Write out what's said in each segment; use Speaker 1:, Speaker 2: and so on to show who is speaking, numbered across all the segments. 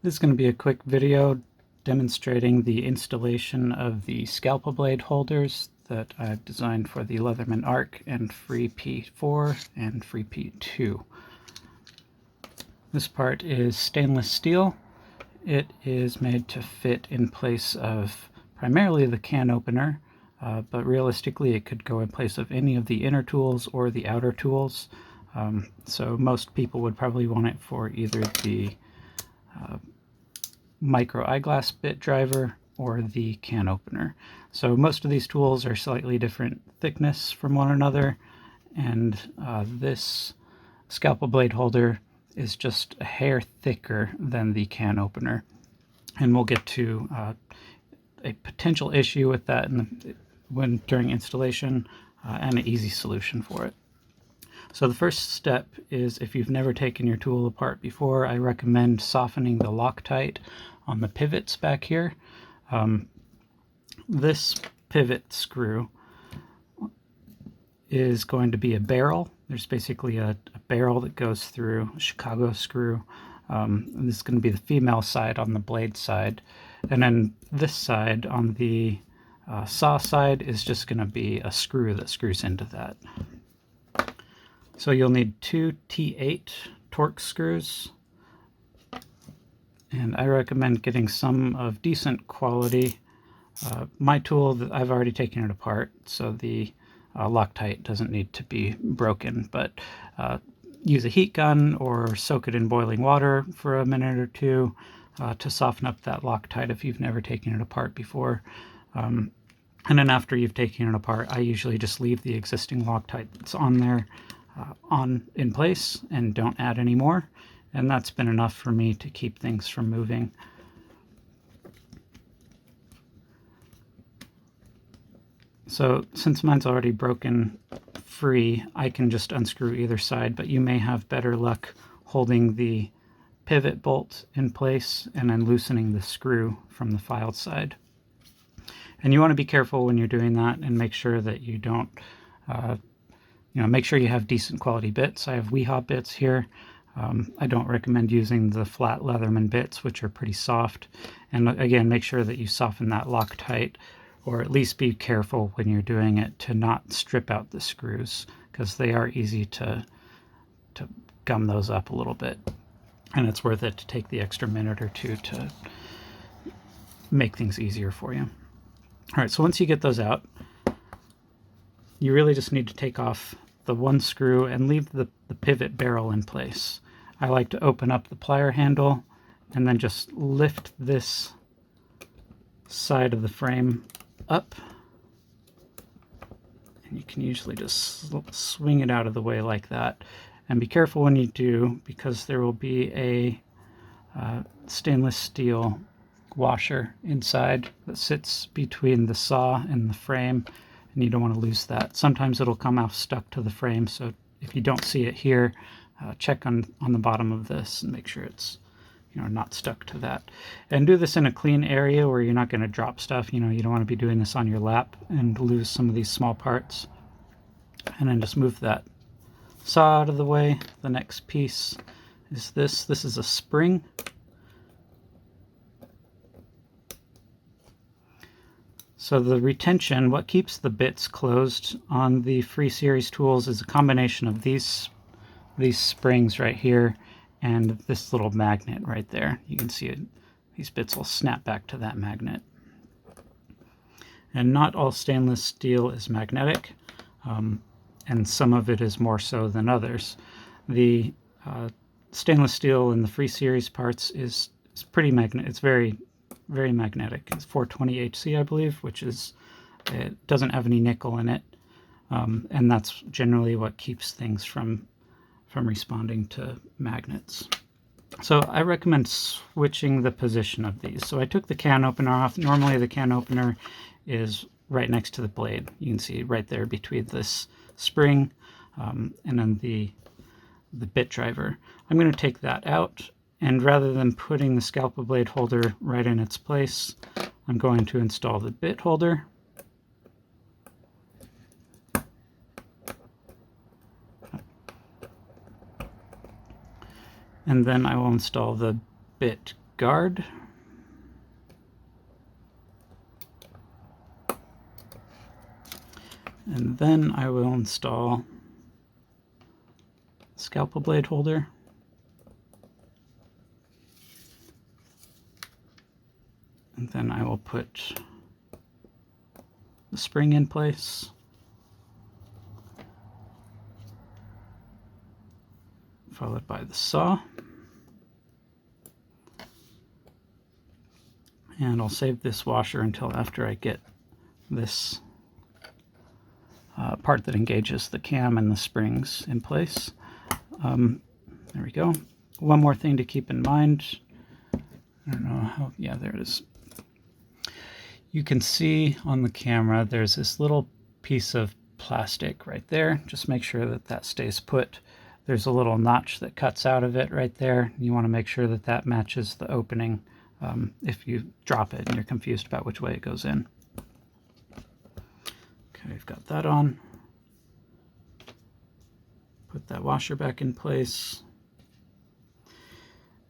Speaker 1: This is going to be a quick video demonstrating the installation of the Scalpel Blade holders that I've designed for the Leatherman Arc and Free P4 and Free P2. This part is stainless steel. It is made to fit in place of primarily the can opener, but realistically it could go in place of any of the inner tools or the outer tools. So most people would probably want it for either the micro eyeglass bit driver or the can opener. So most of these tools are slightly different thickness from one another, and this scalpel blade holder is just a hair thicker than the can opener. And we'll get to a potential issue with that during installation and an easy solution for it. So the first step is, if you've never taken your tool apart before, I recommend softening the Loctite on the pivots back here. This pivot screw is going to be a barrel. There's basically a barrel that goes through, a Chicago screw. And this is going to be the female side on the blade side. And then this side on the saw side is just going to be a screw that screws into that. So you'll need 2 T8 Torx screws, and I recommend getting some of decent quality. My tool, I've already taken it apart, so the Loctite doesn't need to be broken, but use a heat gun or soak it in boiling water for a minute or two to soften up that Loctite if you've never taken it apart before. And then after you've taken it apart, I usually just leave the existing Loctite that's on there in place and don't add any more, and that's been enough for me to keep things from moving. So since mine's already broken free, I can just unscrew either side, but you may have better luck holding the pivot bolt in place and then loosening the screw from the filed side. And you want to be careful when you're doing that and make sure that you don't make sure you have decent quality bits. I have Weehawk bits here. I don't recommend using the flat Leatherman bits, which are pretty soft. And again, make sure that you soften that Loctite, or at least be careful when you're doing it to not strip out the screws, because they are easy to gum those up a little bit. And it's worth it to take the extra minute or two to make things easier for you. All right, so once you get those out, you really just need to take off the one screw and leave the pivot barrel in place. I like to open up the plier handle and then just lift this side of the frame up. And you can usually just swing it out of the way like that. And be careful when you do, because there will be a stainless steel washer inside that sits between the saw and the frame, and you don't want to lose that. Sometimes it'll come off stuck to the frame, so if you don't see it here, check on the bottom of this and make sure it's not stuck to that. And do this in a clean area where you're not going to drop stuff. You don't want to be doing this on your lap and lose some of these small parts. And then just move that saw out of the way. The next piece is this. This is a spring. So the retention, what keeps the bits closed on the Free Series tools, is a combination of these springs right here and this little magnet right there. You can see it. These bits will snap back to that magnet. And not all stainless steel is magnetic, and some of it is more so than others. The stainless steel in the Free Series parts is pretty magnetic. It's very magnetic. It's 420 HC, I believe, which is, it doesn't have any nickel in it, and that's generally what keeps things from responding to magnets. So I recommend switching the position of these. So I took the can opener off. Normally the can opener is right next to the blade. You can see right there between this spring and then the bit driver. I'm going to take that out, and rather than putting the scalpel blade holder right in its place, I'm going to install the bit holder. And then I will install the bit guard. And then I will install Scalpel Blade Holder. And then I will put the spring in place. Followed by the saw. And I'll save this washer until after I get this part that engages the cam and the springs in place. There we go. One more thing to keep in mind. I don't know how, yeah, there it is. You can see on the camera there's this little piece of plastic right there. Just make sure that that stays put. There's a little notch that cuts out of it right there. You want to make sure that that matches the opening if you drop it and you're confused about which way it goes in. Okay, we've got that on. Put that washer back in place.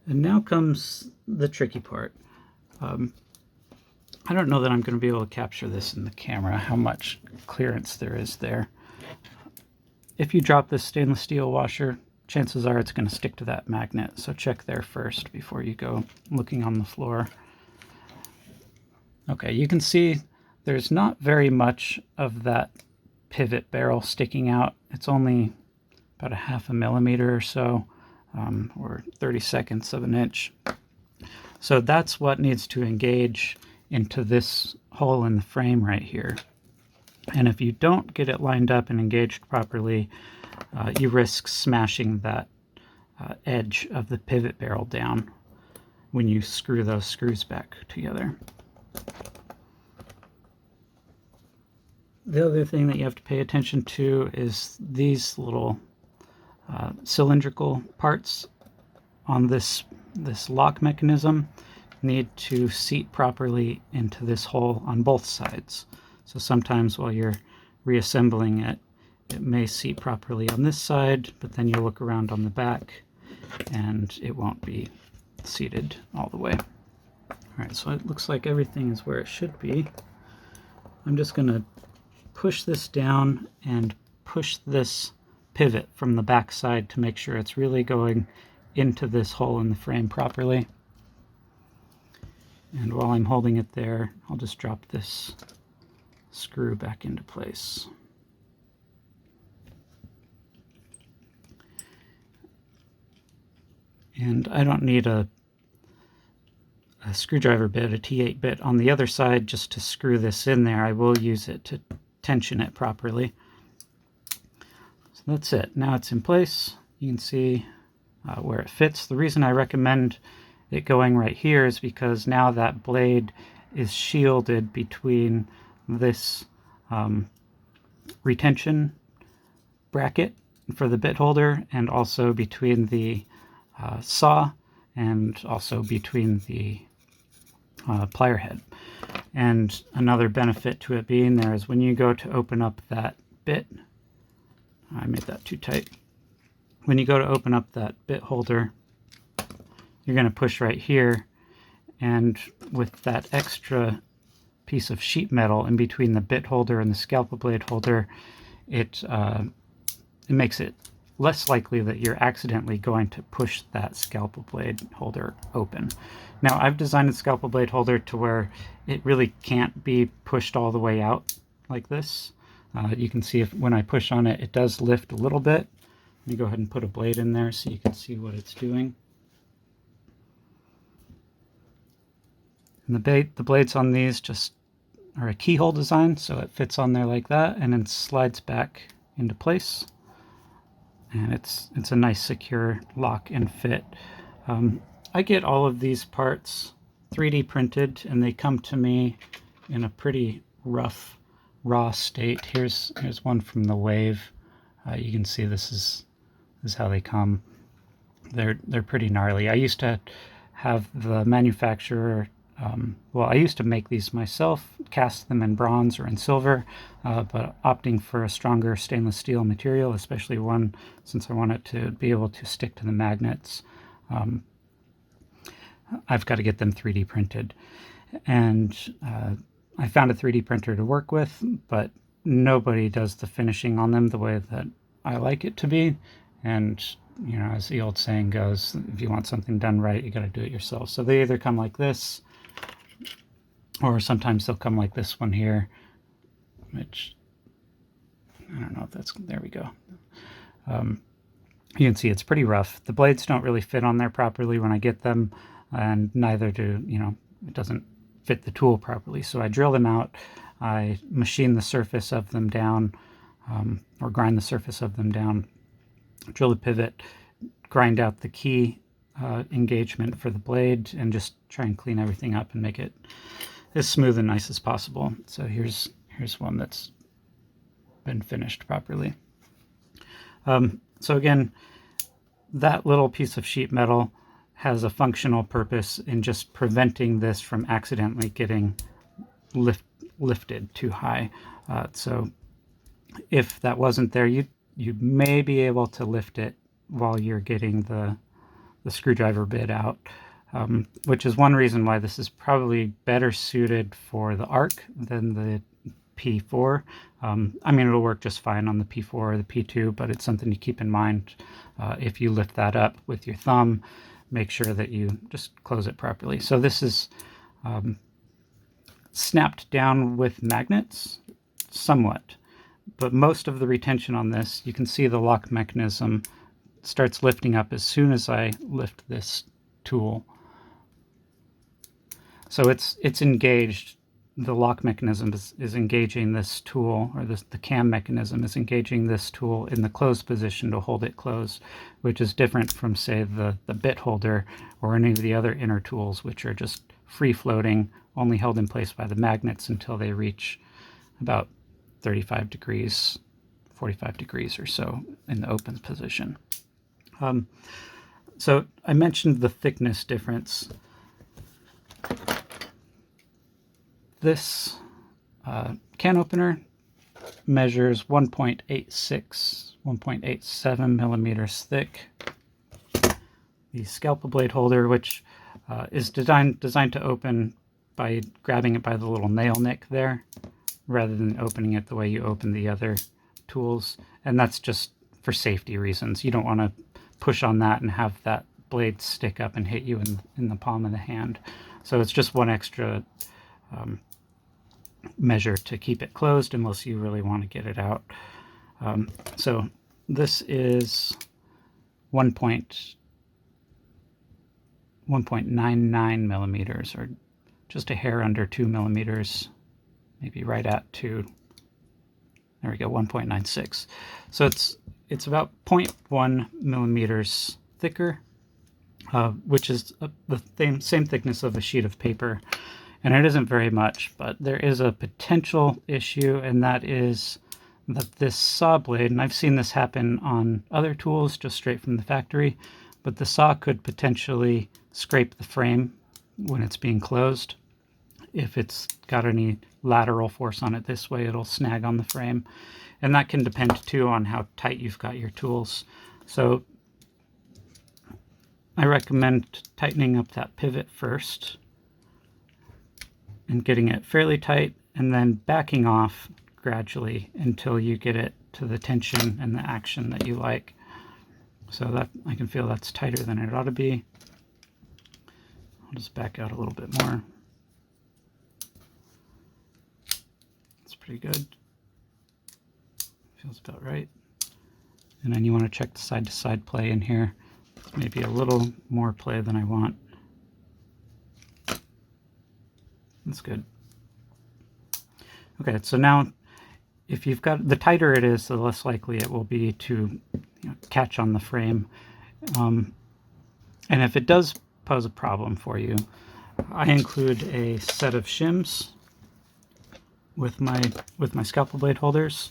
Speaker 1: And now comes the tricky part. I don't know that I'm going to be able to capture this in the camera, how much clearance there is there. If you drop this stainless steel washer, chances are it's going to stick to that magnet, so check there first before you go looking on the floor. Okay, you can see there's not very much of that pivot barrel sticking out. It's only about a 1/2 millimeter or so, or 30/2 of an inch. So that's what needs to engage into this hole in the frame right here. And if you don't get it lined up and engaged properly, you risk smashing that edge of the pivot barrel down when you screw those screws back together. The other thing that you have to pay attention to is these little cylindrical parts on this lock mechanism need to seat properly into this hole on both sides. So sometimes while you're reassembling it, it may seat properly on this side, but then you look around on the back and it won't be seated all the way. All right, so it looks like everything is where it should be. I'm just going to push this down and push this pivot from the back side to make sure it's really going into this hole in the frame properly. And while I'm holding it there, I'll just drop this screw back into place. And I don't need a screwdriver bit, a T8 bit on the other side just to screw this in there. I will use it to tension it properly. So that's it. Now it's in place. You can see where it fits. The reason I recommend it going right here is because now that blade is shielded between this retention bracket for the bit holder and also between the saw and also between the plier head. And another benefit to it being there is when you go to open up that bit, I made that too tight. When you go to open up that bit holder, you're going to push right here, and with that extra piece of sheet metal in between the bit holder and the scalpel blade holder, it makes it less likely that you're accidentally going to push that scalpel blade holder open. Now, I've designed the scalpel blade holder to where it really can't be pushed all the way out like this. You can see when I push on it, it does lift a little bit. Let me go ahead and put a blade in there so you can see what it's doing. And the blades on these just are a keyhole design, so it fits on there like that and then slides back into place. And it's a nice secure lock and fit. I get all of these parts 3D printed, and they come to me in a pretty rough, raw state. Here's one from the Wave. You can see this is how they come. They're pretty gnarly. I used to have the manufacturer. Well, I used to make these myself, cast them in bronze or in silver, but opting for a stronger stainless steel material, especially one since I want it to be able to stick to the magnets. I've got to get them 3D printed. And I found a 3D printer to work with, but nobody does the finishing on them the way that I like it to be. And, you know, as the old saying goes, if you want something done right, you got to do it yourself. So they either come like this, or sometimes they'll come like this one here, which I don't know if that's, there we go. You can see it's pretty rough. The blades don't really fit on there properly when I get them, and neither do, you know, it doesn't fit the tool properly. So I drill them out, I machine the surface of them down, or grind the surface of them down, drill the pivot, grind out the key engagement for the blade, and just try and clean everything up and make it as smooth and nice as possible. So here's one that's been finished properly. So again, that little piece of sheet metal has a functional purpose in just preventing this from accidentally getting lifted too high. So if that wasn't there, you may be able to lift it while you're getting the screwdriver bit out, which is one reason why this is probably better suited for the ARC than the P4. I mean, it'll work just fine on the P4 or the P2, but it's something to keep in mind. If you lift that up with your thumb, make sure that you just close it properly. So this is snapped down with magnets, somewhat, but most of the retention on this, you can see the lock mechanism starts lifting up as soon as I lift this tool. So it's engaged. The lock mechanism is engaging this tool, or the cam mechanism is engaging this tool in the closed position to hold it closed, which is different from, say, the bit holder or any of the other inner tools, which are just free floating, only held in place by the magnets until they reach about 35 degrees, 45 degrees or so in the open position. So I mentioned the thickness difference. This can opener measures 1.87 millimeters thick. The Scalpel Blade Holder, which is designed to open by grabbing it by the little nail nick there, rather than opening it the way you open the other tools. And that's just for safety reasons. You don't want to push on that and have that blade stick up and hit you in the palm of the hand. So it's just one extra measure to keep it closed unless you really want to get it out. So this is 1.99 millimeters, or just a hair under 2 millimeters, maybe right at 2. There we go, 1.96. So it's about 0.1 millimeters thicker, which is the same thickness of a sheet of paper. And it isn't very much, but there is a potential issue, and that is that this saw blade, and I've seen this happen on other tools just straight from the factory, but the saw could potentially scrape the frame when it's being closed. If it's got any lateral force on it this way, it'll snag on the frame. And that can depend too on how tight you've got your tools. So I recommend tightening up that pivot first and getting it fairly tight, and then backing off gradually until you get it to the tension and the action that you like. So that I can feel that's tighter than it ought to be. I'll just back out a little bit more. That's pretty good. Feels about right. And then you want to check the side-to-side play in here. It's maybe a little more play than I want. That's good. Okay, so now if you've got, the tighter it is, the less likely it will be to catch on the frame. And if it does pose a problem for you, I include a set of shims with my scalpel blade holders,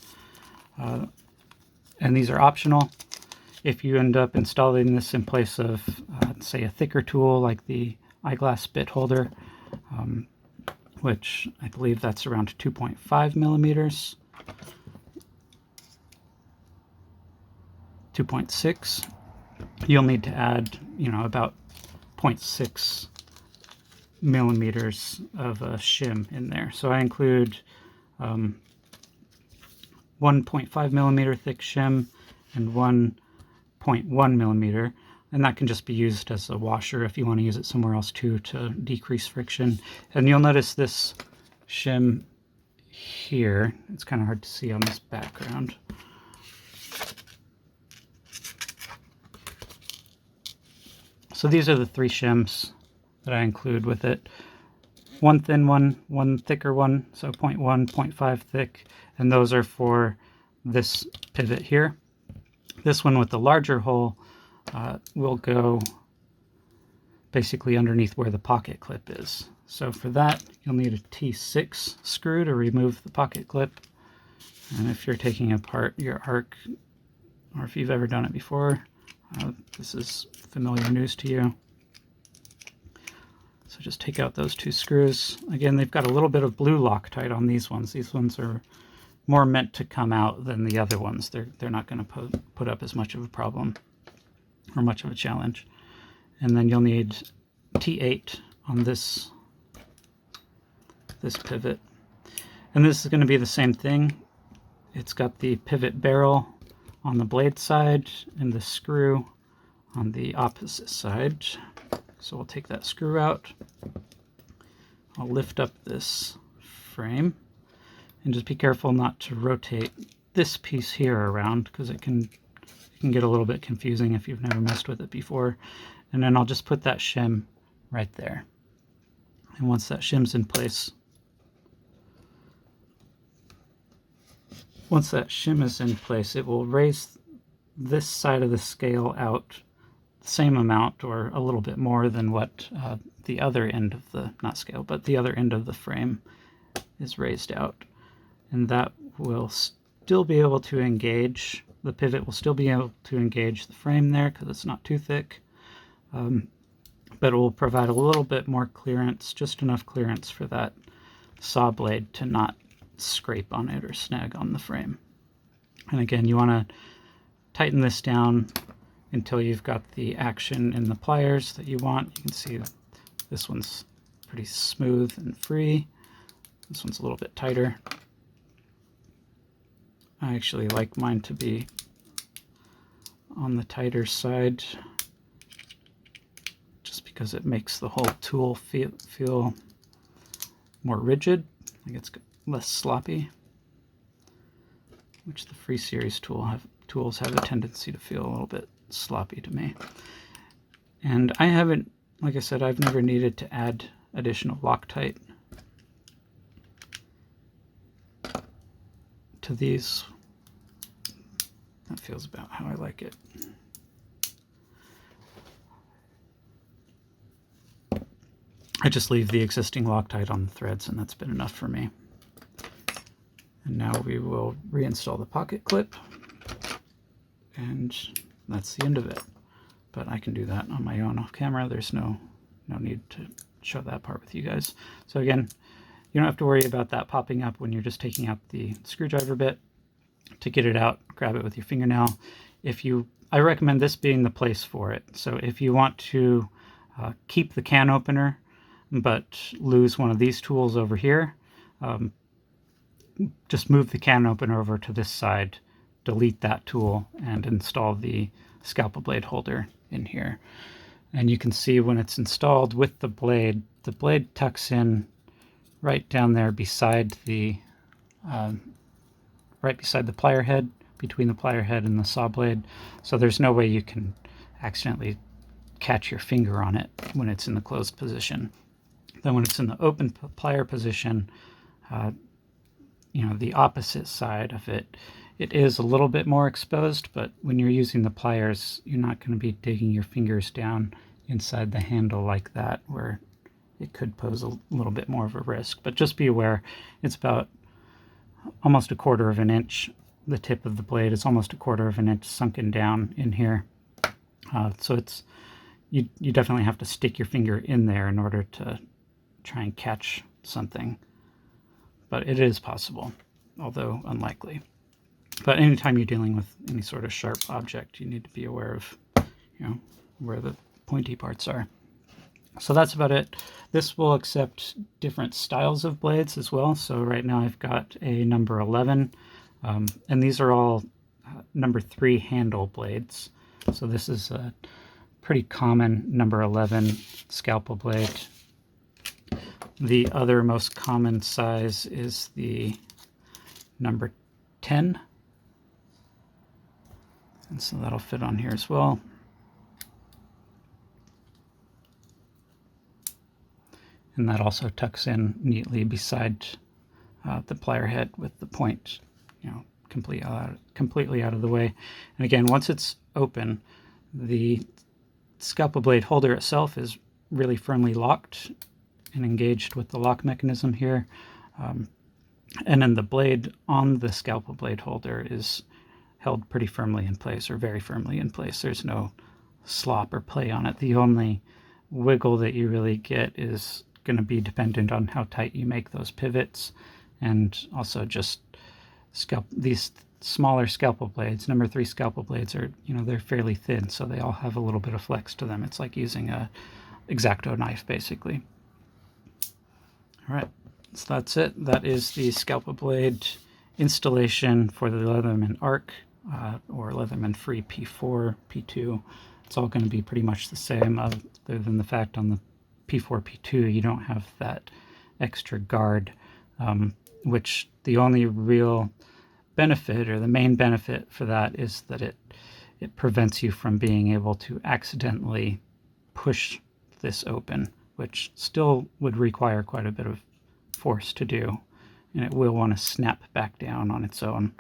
Speaker 1: and these are optional. If you end up installing this in place of, say, a thicker tool like the eyeglass bit holder, which I believe that's around 2.5 millimeters, 2.6, you'll need to add, about 0.6 millimeters of shim in there. So I include 1.5 millimeter thick shim and 1.1 millimeter, and that can just be used as a washer if you want to use it somewhere else too to decrease friction. And you'll notice this shim here, it's kind of hard to see on this background. So these are the 3 shims that I include with it. One thin one, one thicker one, so 0.1, 0.5 thick, and those are for this pivot here. This one with the larger hole will go basically underneath where the pocket clip is. So for that, you'll need a T6 screw to remove the pocket clip. And if you're taking apart your arc, or if you've ever done it before, this is familiar news to you. So just take out those 2 screws. Again, they've got a little bit of blue Loctite on these ones. These ones are more meant to come out than the other ones. They're not going to put up as much of a problem or much of a challenge. And then you'll need T8 on this pivot. And this is going to be the same thing. It's got the pivot barrel on the blade side and the screw on the opposite side. So we'll take that screw out. I'll lift up this frame and just be careful not to rotate this piece here around, because it can get a little bit confusing if you've never messed with it before. And then I'll just put that shim right there. And once that shim's in place, it will raise this side of the scale out the same amount or a little bit more than what the other end of the, not scale, but the other end of the frame is raised out. And that will still be able to engage, the pivot will still be able to engage the frame there because it's not too thick. But it will provide a little bit more clearance, just enough clearance for that saw blade to not scrape on it or snag on the frame. And again, you want to tighten this down until you've got the action in the pliers that you want. You can see this one's pretty smooth and free. This one's a little bit tighter. I actually like mine to be on the tighter side, just because it makes the whole tool feel more rigid, like it's less sloppy, which the Free Series tools have a tendency to feel a little bit sloppy to me. And I haven't, like I said, I've never needed to add additional Loctite to these. That feels about how I like it. I just leave the existing Loctite on the threads, and that's been enough for me. And now we will reinstall the pocket clip, and that's the end of it. But I can do that on my own off camera. There's no need to show that part with you guys. So again, you don't have to worry about that popping up when you're just taking out the screwdriver bit. To get it out, grab it with your fingernail. I recommend this being the place for it. So if you want to keep the can opener but lose one of these tools over here, just move the can opener over to this side, delete that tool, and install the Scalpel Blade Holder in here. And you can see when it's installed with the blade tucks in right down there beside the plier head, between the plier head and the saw blade. So there's no way you can accidentally catch your finger on it when it's in the closed position. Then when it's in the open plier position, the opposite side of it, it is a little bit more exposed, but when you're using the pliers, you're not going to be digging your fingers down inside the handle like that, where it could pose a little bit more of a risk. But just be aware, it's about almost 1/4 of an inch. The tip of the blade is almost 1/4 of an inch sunken down in here. So it's you definitely have to stick your finger in there in order to try and catch something. But it is possible, although unlikely. But anytime you're dealing with any sort of sharp object, you need to be aware of, where the pointy parts are. So that's about it. This will accept different styles of blades as well. So right now I've got a number 11, and these are all number 3 handle blades. So this is a pretty common number 11 scalpel blade. The other most common size is the number 10. And so that'll fit on here as well. And that also tucks in neatly beside the plier head with the point, completely out of the way. And again, once it's open, the scalpel blade holder itself is really firmly locked and engaged with the lock mechanism here. And then the blade on the scalpel blade holder is held pretty firmly in place, or very firmly in place. There's no slop or play on it. The only wiggle that you really get is going to be dependent on how tight you make those pivots, and also just these smaller scalpel blades, number 3 scalpel blades, are, they're fairly thin, so they all have a little bit of flex to them. It's like using a X-Acto knife, basically. All right, so that's it. That is the scalpel blade installation for the Leatherman Arc, or Leatherman Free P4, P2. It's all going to be pretty much the same, other than the fact on the P4, P2 you don't have that extra guard, which the only real benefit, or the main benefit for that, is that it prevents you from being able to accidentally push this open, which still would require quite a bit of force to do, and it will want to snap back down on its own.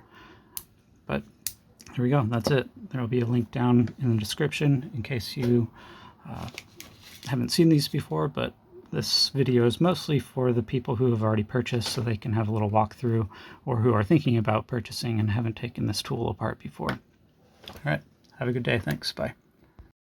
Speaker 1: But here we go, that's it. There will be a link down in the description in case you haven't seen these before, but this video is mostly for the people who have already purchased, so they can have a little walkthrough, or who are thinking about purchasing and haven't taken this tool apart before. All right, have a good day. Thanks. Bye.